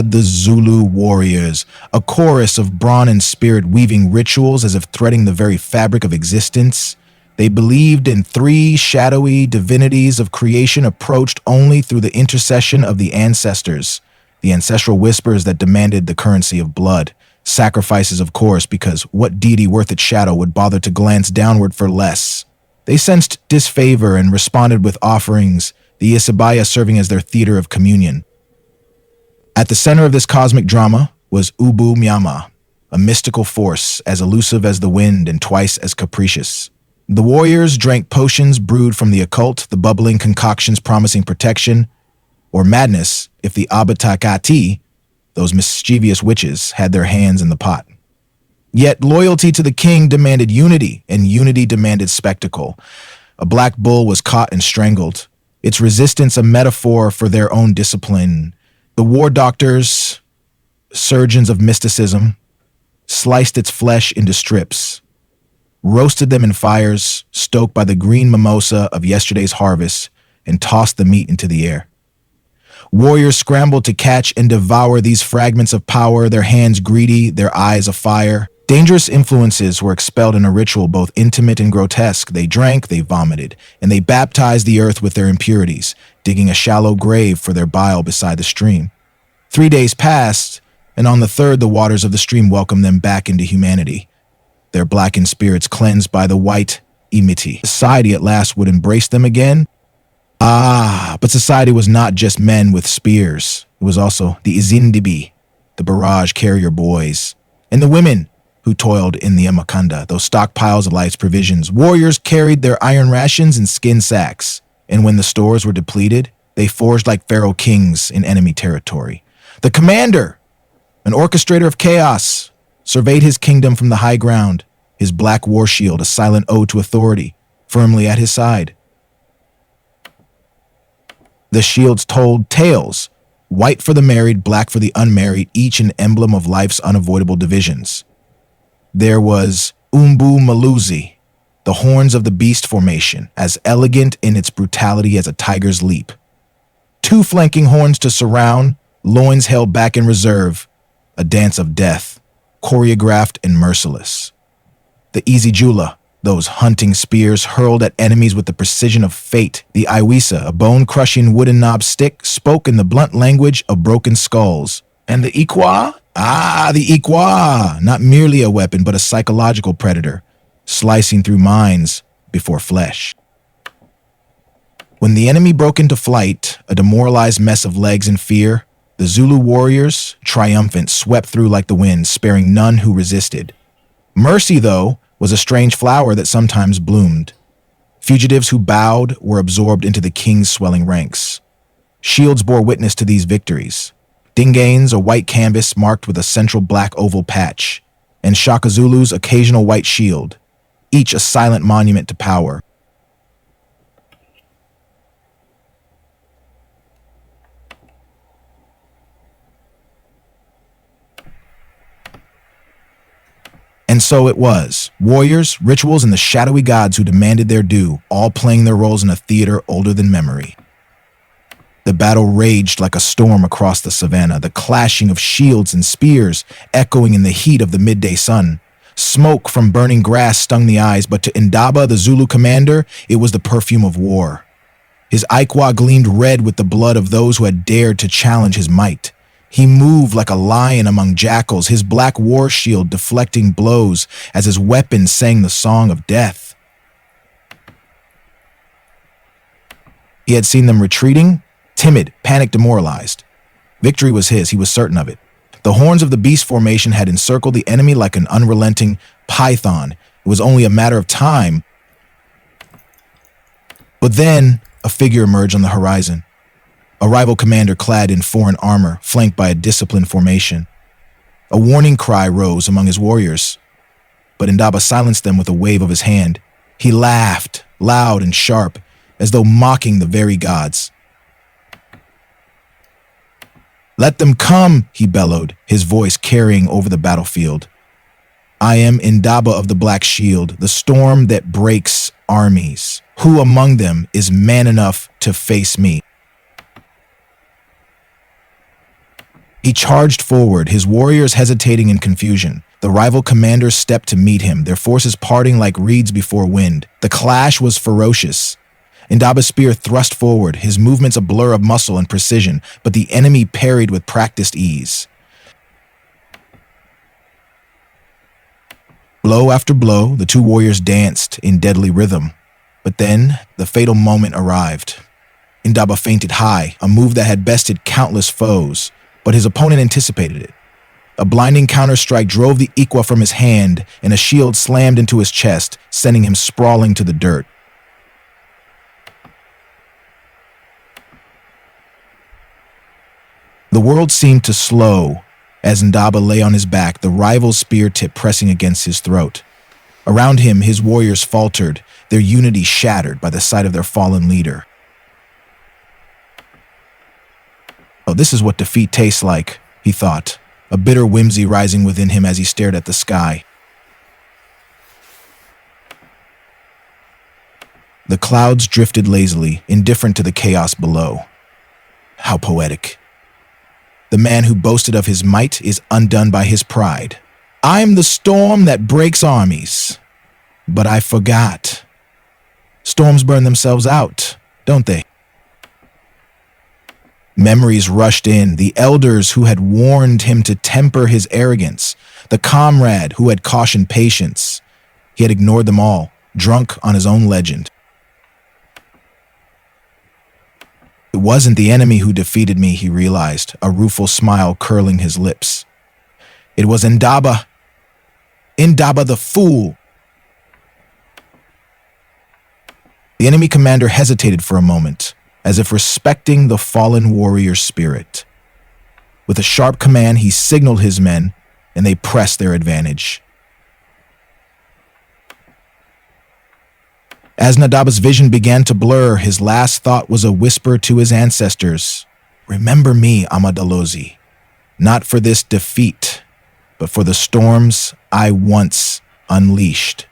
the Zulu warriors, a chorus of brawn and spirit weaving rituals as if threading the very fabric of existence. They believed in three shadowy divinities of creation approached only through the intercession of the ancestors, the ancestral whispers that demanded the currency of blood. Sacrifices, of course, because what deity worth its shadow would bother to glance downward for less? They sensed disfavor and responded with offerings, the Isabaya serving as their theater of communion. At the center of this cosmic drama was Ubu Myama, a mystical force as elusive as the wind and twice as capricious. The warriors drank potions brewed from the occult, the bubbling concoctions promising protection, or madness if the Abatakati, those mischievous witches, had their hands in the pot. Yet loyalty to the king demanded unity, and unity demanded spectacle. A black bull was caught and strangled, its resistance a metaphor for their own discipline. The war doctors, surgeons of mysticism, sliced its flesh into strips, roasted them in fires stoked by the green mimosa of yesterday's harvest, and tossed the meat into the air. Warriors scrambled to catch and devour these fragments of power, their hands greedy, their eyes afire. Dangerous influences were expelled in a ritual both intimate and grotesque. They drank, they vomited, and they baptized the earth with their impurities, digging a shallow grave for their bile beside the stream. 3 days passed, and on the third the waters of the stream welcomed them back into humanity, their blackened spirits cleansed by the white imiti. Society at last would embrace them again. But society was not just men with spears. It was also the Izindibi, the barrage carrier boys, and the women who toiled in the Amakanda, those stockpiles of life's provisions. Warriors carried their iron rations in skin sacks, and when the stores were depleted, they forged like pharaoh kings in enemy territory. The commander, an orchestrator of chaos, surveyed his kingdom from the high ground, his black war shield a silent ode to authority, firmly at his side. The shields told tales, white for the married, black for the unmarried, each an emblem of life's unavoidable divisions. There was Umbu Maluzi, the horns of the beast formation, as elegant in its brutality as a tiger's leap. 2 flanking horns to surround, loins held back in reserve, a dance of death, choreographed and merciless. The Izijula, those hunting spears hurled at enemies with the precision of fate. The Iwisa, a bone-crushing wooden knob stick, spoke in the blunt language of broken skulls. And the Ikwa? The Ikwa! Not merely a weapon, but a psychological predator, slicing through minds before flesh. When the enemy broke into flight, a demoralized mess of legs and fear, the Zulu warriors, triumphant, swept through like the wind, sparing none who resisted. Mercy, though, was a strange flower that sometimes bloomed. Fugitives who bowed were absorbed into the king's swelling ranks. Shields bore witness to these victories. Dingane's, a white canvas marked with a central black oval patch, and Shaka Zulu's occasional white shield, each a silent monument to power. And so it was. Warriors, rituals, and the shadowy gods who demanded their due, all playing their roles in a theater older than memory. The battle raged like a storm across the savannah, the clashing of shields and spears echoing in the heat of the midday sun. Smoke from burning grass stung the eyes, but to Indaba, the Zulu commander, it was the perfume of war. His Aikwa gleamed red with the blood of those who had dared to challenge his might. He moved like a lion among jackals, his black war shield deflecting blows as his weapon sang the song of death. He had seen them retreating, timid, panic demoralized. Victory was his, he was certain of it. The horns of the beast formation had encircled the enemy like an unrelenting python. It was only a matter of time. But then a figure emerged on the horizon. A rival commander clad in foreign armor, flanked by a disciplined formation. A warning cry rose among his warriors, but Indaba silenced them with a wave of his hand. He laughed, loud and sharp, as though mocking the very gods. "Let them come," he bellowed, his voice carrying over the battlefield. "I am Indaba of the Black Shield, the storm that breaks armies. Who among them is man enough to face me?" He charged forward, his warriors hesitating in confusion. The rival commanders stepped to meet him, their forces parting like reeds before wind. The clash was ferocious. Indaba's spear thrust forward, his movements a blur of muscle and precision, but the enemy parried with practiced ease. Blow after blow, the two warriors danced in deadly rhythm. But then, the fatal moment arrived. Indaba feinted high, a move that had bested countless foes, but his opponent anticipated it. A blinding counterstrike drove the Iqua from his hand, and a shield slammed into his chest, sending him sprawling to the dirt. The world seemed to slow as Indaba lay on his back, the rival's spear tip pressing against his throat. Around him, his warriors faltered, their unity shattered by the sight of their fallen leader. Oh, this is what defeat tastes like, he thought, a bitter whimsy rising within him as he stared at the sky. The clouds drifted lazily, indifferent to the chaos below. How poetic. The man who boasted of his might is undone by his pride. I'm the storm that breaks armies. But I forgot. Storms burn themselves out, don't they? Memories rushed in, the elders who had warned him to temper his arrogance, the comrade who had cautioned patience. He had ignored them all, drunk on his own legend. It wasn't the enemy who defeated me, he realized, a rueful smile curling his lips. It was Indaba. Indaba the fool. The enemy commander hesitated for a moment, as if respecting the fallen warrior's spirit. With a sharp command, he signaled his men, and they pressed their advantage. As Nadaba's vision began to blur, his last thought was a whisper to his ancestors. Remember me, Amadalozi, not for this defeat, but for the storms I once unleashed.